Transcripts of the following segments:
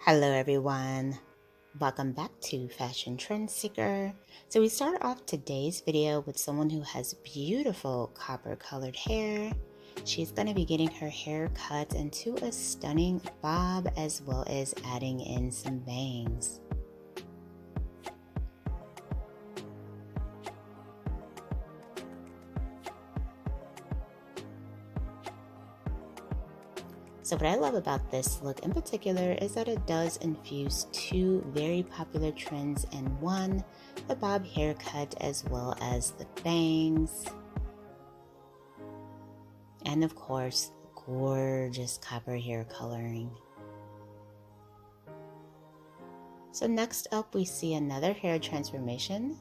Hello everyone, welcome back to Fashion Trend Seeker. So we start off today's video with someone who has beautiful copper colored hair. She's going to be getting her hair cut into a stunning bob as well as adding in some bangs. So what I love about this look in particular is that it does infuse two very popular trends in one, the bob haircut as well as the bangs. And of course, gorgeous copper hair coloring. So next up we see another hair transformation.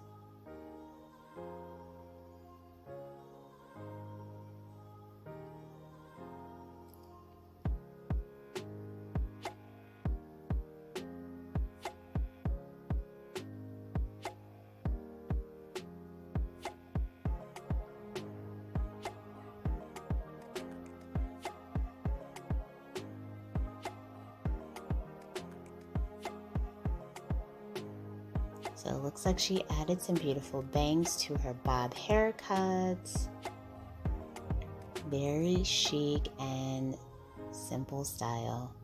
So it looks like she added some beautiful bangs to her bob haircut. Very chic and simple style.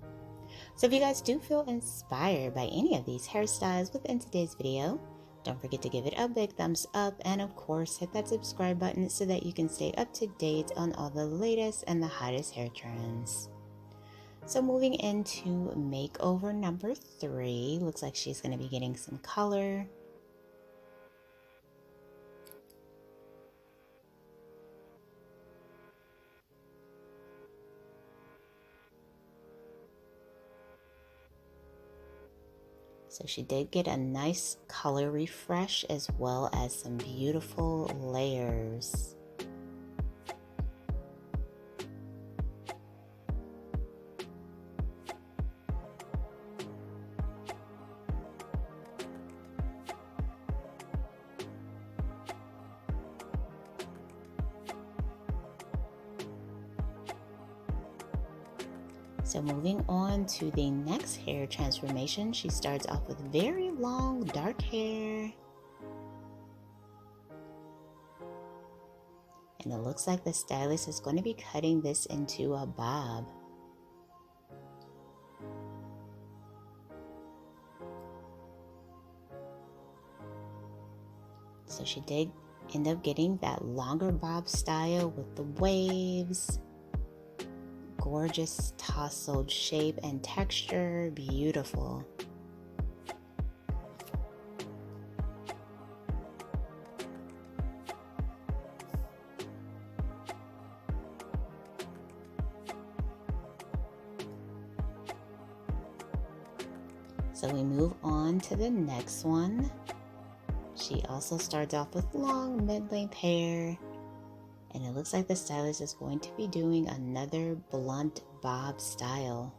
So if you guys do feel inspired by any of these hairstyles within today's video, don't forget to give it a big thumbs up and of course hit that subscribe button so that you can stay up to date on all the latest and the hottest hair trends. So moving into makeover number 3, looks like she's going to be getting some color. So she did get a nice color refresh as well as some beautiful layers. So moving on to the next hair transformation, she starts off with very long dark hair. And it looks like the stylist is going to be cutting this into a bob. So she did end up getting that longer bob style with the waves. Gorgeous tousled shape and texture, beautiful. So we move on to the next one. She also starts off with long mid-length hair. And it looks like the stylist is going to be doing another blunt bob style.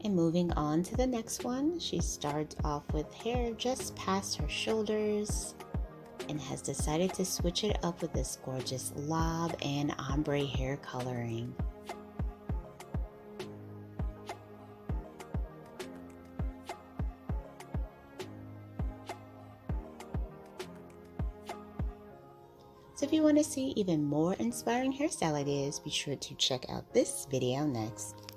And moving on to the next one, she starts off with hair just past her shoulders and has decided to switch it up with this gorgeous lob and ombre hair coloring. So if you want to see even more inspiring hairstyle ideas, be sure to check out this video next.